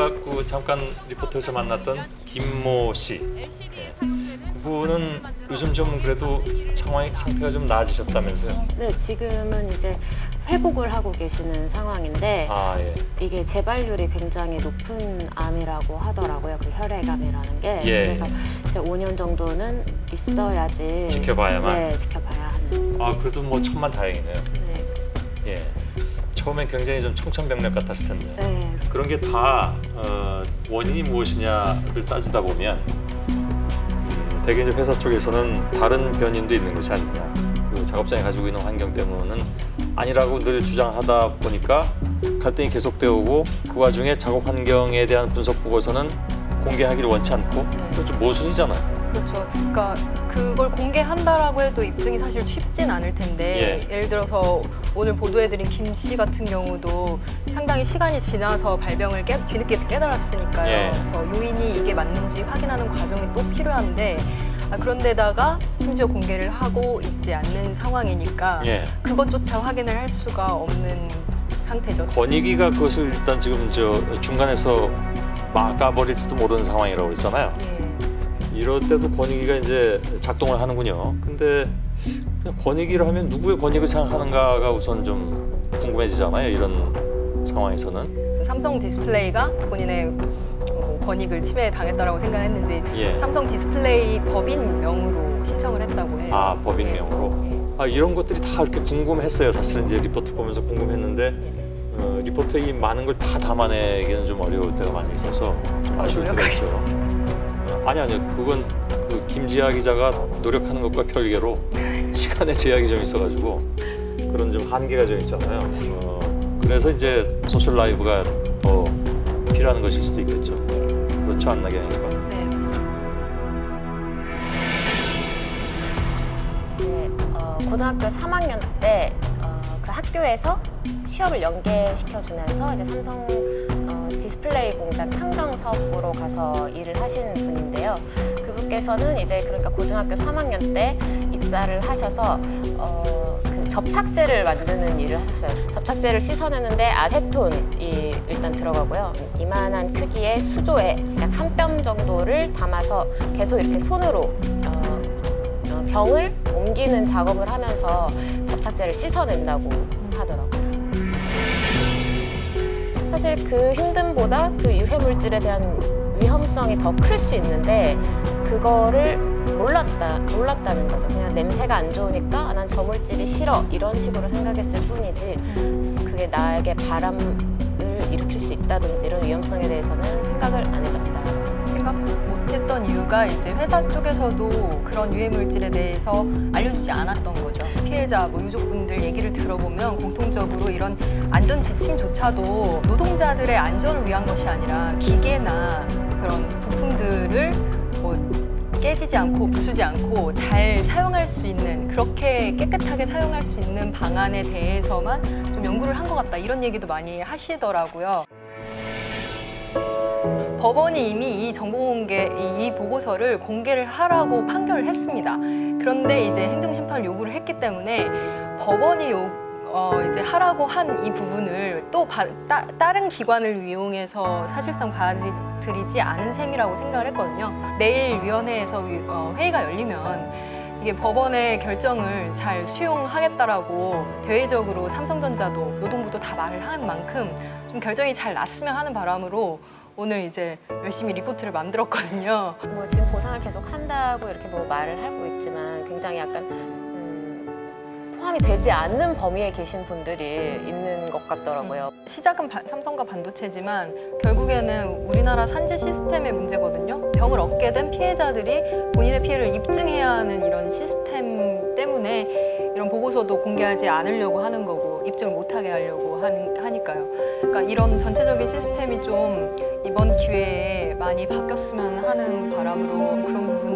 아까 그 잠깐 리포터에서 만났던 김모 씨, 그분은 요즘 좀 그래도 상태가 좀 나아지셨다면서요? 네, 지금은 이제 회복을 하고 계시는 상황인데 예. 이게 재발률이 굉장히 높은 암이라고 하더라고요. 그 혈액암이라는 게. 그래서 이제 5년 정도는 있어야지 지켜봐야만. 네, 지켜봐야 하는. 그래도 뭐 천만다행이네요. 네. 예. 처음엔 굉장히 좀 청천벽력 같았을 텐데. 네. 그런 게 다 원인이 무엇이냐를 따지다 보면 대개 이제 회사 쪽에서는 다른 변인도 있는 것이 아니냐. 그 작업장이 가지고 있는 환경 때문은 아니라고 늘 주장하다 보니까 갈등이 계속되어 오고 그 와중에 작업 환경에 대한 분석 보고서는 공개하기를 원치 않고 그건 좀 모순이잖아요. 그렇죠. 그러니까 그걸 공개한다라고 해도 입증이 사실 쉽진 않을 텐데 예를 들어서 오늘 보도해드린 김 씨 같은 경우도 상당히 시간이 지나서 발병을 뒤늦게 깨달았으니까요. 그래서 요인이 이게 맞는지 확인하는 과정이 또 필요한데 그런데다가 심지어 공개를 하고 있지 않는 상황이니까 그것조차 확인을 할 수가 없는 상태죠. 권익위가 그것을 일단 지금 중간에서 막아버릴지도 모르는 상황이라고 그랬잖아요. 이럴 때도 권익위가 이제 작동을 하는군요. 근데 권익위를 하면 누구의 권익을 생각하는가가 우선 좀 궁금해지잖아요. 이런 상황에서는. 삼성 디스플레이가 본인의 권익을 침해당했다라고 생각했는지 삼성 디스플레이 법인명으로 신청을 했다고 해요. 법인명으로? 이런 것들이 다 이렇게 궁금했어요. 사실은 이제 리포트 보면서 궁금했는데 리포트에 이 많은 걸 다 담아내기는 좀 어려울 때가 많이 있어서 좀 아쉬울 때가 있죠. 아니요. 그건 그 김지아 기자가 노력하는 것과 별개로 시간의 제약이 좀 있어가지고 그런 좀 한계가 좀 있잖아요. 그래서 이제 소셜 라이브가 더 필요한 것일 수도 있겠죠. 그렇죠, 안 나게 하니까. 네, 맞습니다. 고등학교 3학년 때 그 학교에서 취업을 연계시켜주면서 이제 삼성 디스플레이 공장 탕정 사업부로 가서 일을 하신 분인데요. 그분께서는 이제 그러니까 고등학교 3학년 때 입사를 하셔서 그 접착제를 만드는 일을 하셨어요. 접착제를 씻어내는데 아세톤이 일단 들어가고요. 이만한 크기의 수조에 약 한 뼘 정도를 담아서 계속 이렇게 손으로 병을 옮기는 작업을 하면서 접착제를 씻어낸다고 하더라고요. 사실 그 힘듦보다 그 유해물질에 대한 위험성이 더 클 수 있는데 그거를 몰랐다는 거죠. 그냥 냄새가 안 좋으니까 난 저 물질이 싫어 이런 식으로 생각했을 뿐이지 그게 나에게 바람을 일으킬 수 있다든지 이런 위험성에 대해서는 생각을 안 해봤다. 생각 못했던 이유가 이제 회사 쪽에서도 그런 유해 물질에 대해서 알려주지 않았던 거죠. 피해자, 유족분들 얘기를 들어보면 공통적으로 이런 안전 지침조차도 노동자들의 안전을 위한 것이 아니라 기계나 그런 부품들을 깨지지 않고 부수지 않고 잘 사용할 수 있는 그렇게 깨끗하게 사용할 수 있는 방안에 대해서만 좀 연구를 한 것 같다 이런 얘기도 많이 하시더라고요. 법원이 이미 이 정보공개, 이 보고서를 공개를 하라고 판결을 했습니다. 그런데 이제 행정심판을 요구를 했기 때문에 법원이 이제 하라고 한 이 부분을 또 다른 기관을 이용해서 사실상 받아들이지 않은 셈이라고 생각을 했거든요. 내일 위원회에서 회의가 열리면 이게 법원의 결정을 잘 수용하겠다라고 대외적으로 삼성전자도 노동부도 다 말을 한 만큼 좀 결정이 잘 났으면 하는 바람으로 오늘 이제 열심히 리포트를 만들었거든요. 지금 보상을 계속 한다고 이렇게 말을 하고 있지만 굉장히 약간 포함이 되지 않는 범위에 계신 분들이 있는 것 같더라고요. 시작은 삼성과 반도체지만 결국에는 우리나라 산지 시스템의 문제거든요. 병을 얻게 된 피해자들이 본인의 피해를 입증해야 하는 이런 시스템 때문에 이런 보고서도 공개하지 않으려고 하는 거고 입증을 못하게 하려고 하니까요. 그러니까 이런 전체적인 시스템이 좀 이번 기회에 많이 바뀌었으면 하는 바람으로 그런 부분